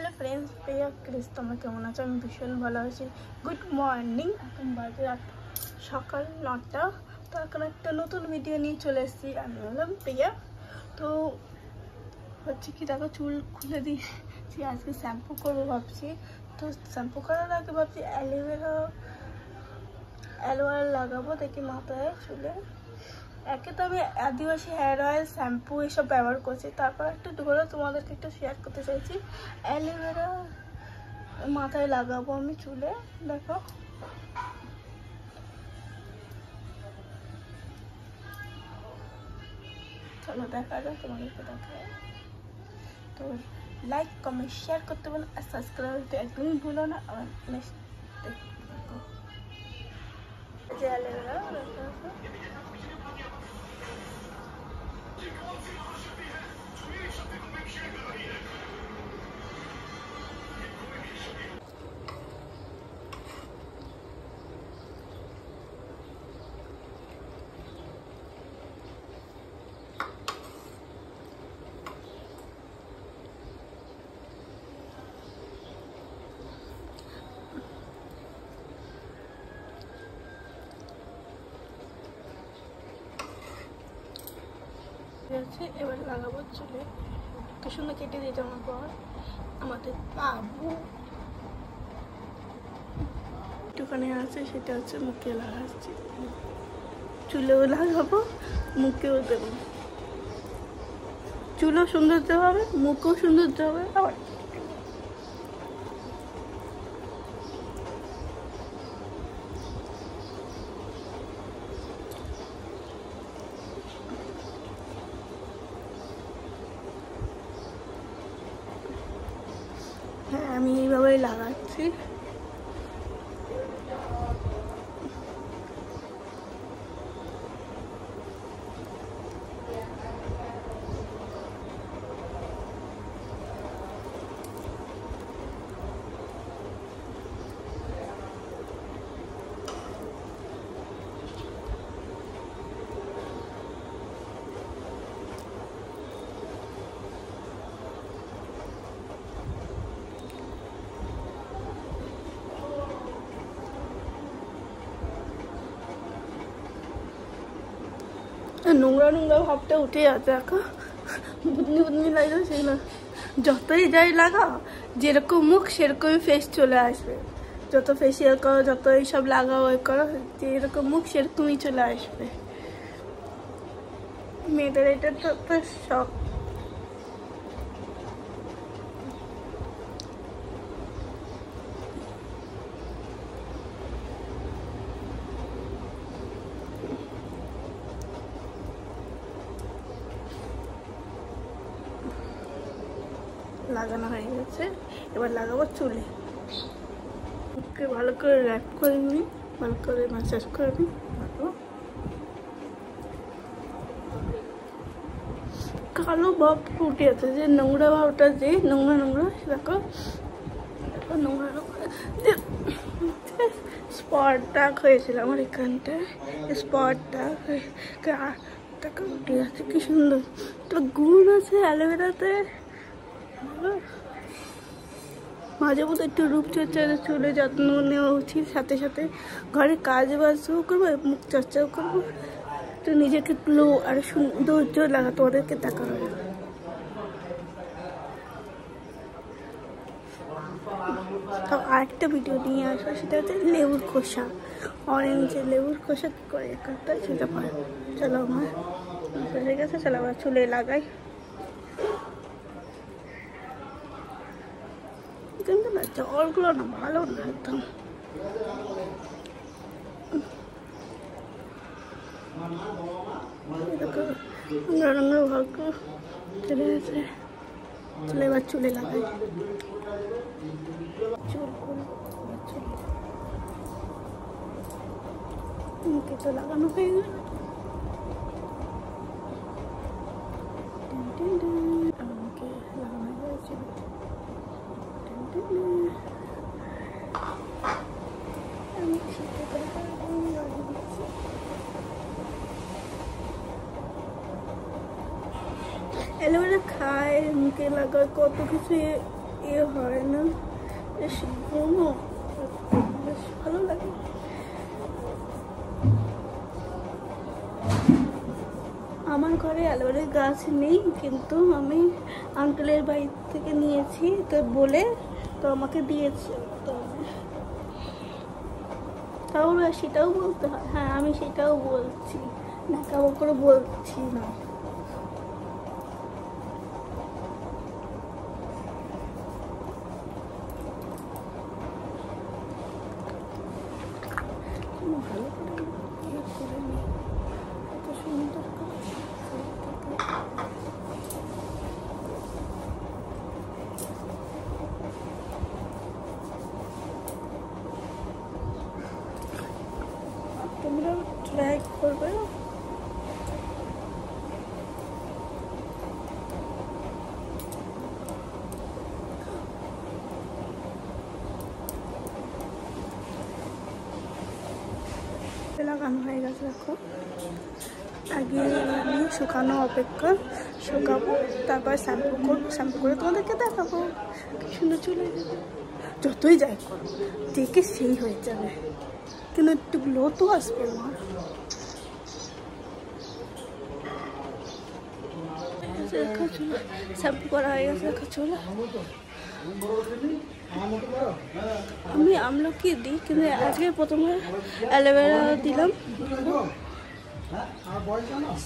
Hello friends, প্রিয়া Chris, তোমরা কেমন আছো? আমি ভীষণ ভালো আছি। Good morning. এখন বাজে সকাল 9টা। তো এখন একটা নতুন ভিডিও নিয়ে চলে এসেছি। আমি হলাম প্রিয়া। তো হচ্ছে কি, দেখো চুল খুলে দিয়েছি, আজকে শ্যাম্পু করবো ভাবছি। তো শ্যাম্পু করার আগে ভাবছি অ্যালোভেরা লাগাবো, দেখি মাথায় চুলে। একে তো আমি আদিবাসী হেয়ার অয়েল, শ্যাম্পু এসব ব্যবহার করছি। তারপর একটু ধরে তোমাদেরকে একটু শেয়ার করতে চাইছি। অ্যালোভেরা মাথায় লাগাবো আমি চুলে। দেখো, চলো দেখা যাক, তোমাদেরকে দেখায়। তো লাইক, কমেন্ট, শেয়ার করতে বলো, আর সাবস্ক্রাইব করতে একদমই ভুলো না। আর যে অ্যালোভেরা আছে, এবার লাগাবো চুলে। কি সুন্দর কেটে দিয়েছে আমার পর আমাদের বাবু। একটুখানি আছে, সেটা হচ্ছে মুখে লাগাচ্ছি। চুলেও লাগাবো, মুখেও দেবো। চুলও সুন্দর দিতে হবে, মুখও সুন্দর দিতে হবে। আবার হ্যাঁ, আমি এইভাবেই লাগাচ্ছি। নোংরা নোংরা ভাবটা উঠে যাচ্ছে, দেখো বুদনি বুদনি লাগছে। সেগুলো যতই যাই লাগাও, যেরকম মুখ সেরকমই ফেস চলে আসবে। যত ফেসিয়াল করো, যত এইসব লাগাও করো, যেরকম মুখ সেরকমই চলে আসবে। মেয়েদের এটা তো শখ। লাগানো হয়ে গেছে, এবার লাগাবো চুলে। মুখকে ভালো করে র্যাপ করে নিই, ভালো করে ম্যাসাজ করে নিই। কালো ভাব ফুটে আছে, যে নোংরা ভাবটা, যে নোংরা নোংরা, দেখো দেখো নোংরা নোংরা স্পট দাগ হয়েছিল আমার এখানটায়। স্পট দাগ দেখো উঠে আছে, কি সুন্দর একটা গুণ আছে অ্যালোভেরাতে। মাঝে মধ্যে একটু রূপচর্চার চুলে যত্ন নেওয়া উচিত। সাথে সাথে ঘরে কাজ বাজও করবো, মুখ চর্চাও করবো, তো নিজেকে গ্লো আর সৌন্দর্য লাগা তোমাদেরকে দেখা হবে। তো আরেকটা ভিডিও নিয়ে আসবো, সেটা হচ্ছে লেবুর খোসা, অরেঞ্জের লেবুর খোসা কী করে করতে হয় সেটা পারে। চলো, আমার হয়ে গেছে, চলো আমরা চুলে লাগাই। কিন্তু না, জলগুলো না ভালো না একদম। নোংরা নোংরা ভাগ চলে গেছে। চলে এবার চুলে লাগাই। মুখে তো লাগানো হয়ে গেল। মুখে লাগানো হয়েছে। আমি সেটা করে অ্যালোভেরা খায়, মুখে লাগায়, কত কিছু এ হয় না, বেশ ঘুমো, বেশ ভালো লাগে। আমার ঘরে অ্যালোভেরার গাছ নেই, কিন্তু আমি আঙ্কেলের বাড়ি থেকে নিয়েছি, তো বলে তো আমাকে দিয়েছে। তো তাও সেটাও বলতে হয়, হ্যাঁ আমি সেটাও বলছি না, কেমন করে বলছি না। ভালো করে নিই, কত সুন্দর তোমরা ট্রাই করবে। লাগানো হয়ে গেছে, দেখো আগে আমি শুকানো অপেক্ষা শুকাবো, তারপর শ্যাম্পু করবো, শ্যাম্পু করে তোমাদেরকে দেখাবো কি সুন্দর চলে যাবে। যতই যাই করো দেখে সেই হয়ে যাবে, কিন্তু একটু গ্লো তো আসবে না। শ্যাম্পু করা হয়ে গেছে, দেখা চলে। আমি আমলকি দিই, কিন্তু আজকে প্রথমে অ্যালোভেরা দিলাম,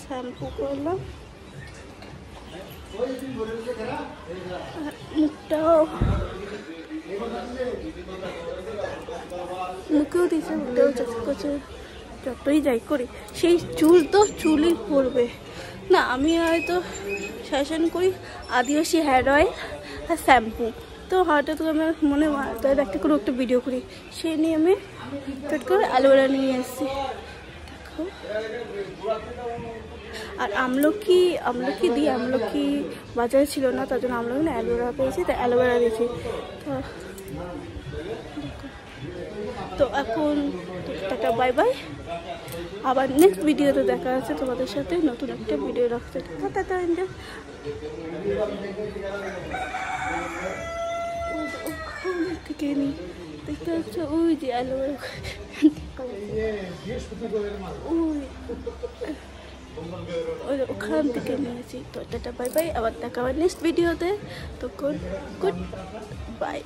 শ্যাম্পু করলাম, মুখেও দিয়েছে, মুখটাও করছে। যতই যাই করি সেই চুল তো চুলই পড়বে না। আমি হয়তো সাজেশন করি আদিবাসী হেয়ার অয়েল আর শ্যাম্পু, তো হঠাৎ আমার মনে হয় একটা করে একটা ভিডিও করি, সেই নিয়ে আমি ফেট করে অ্যালোভেরা নিয়ে এসেছি। দেখো, আর আমলকি দিই, আমলকি বাজারে ছিল না, তার জন্য আমলকি না অ্যালোভেরা পেয়েছি, তাই অ্যালোভেরা দিয়েছি। তো এখন টাটা বাই বাই, আবার নেক্সট ভিডিওতে দেখা আছে তোমাদের সাথে, নতুন একটা ভিডিও রাখতে। Tata India. থেকে নিই, দেখতে পাচ্ছ ওই যে অ্যালোভেরা, ওই ওখান থেকে নিয়েছি। তো টাটা বাই বাই, আবার দেখা হবে নেক্সট ভিডিওতে। তো গুড বাই।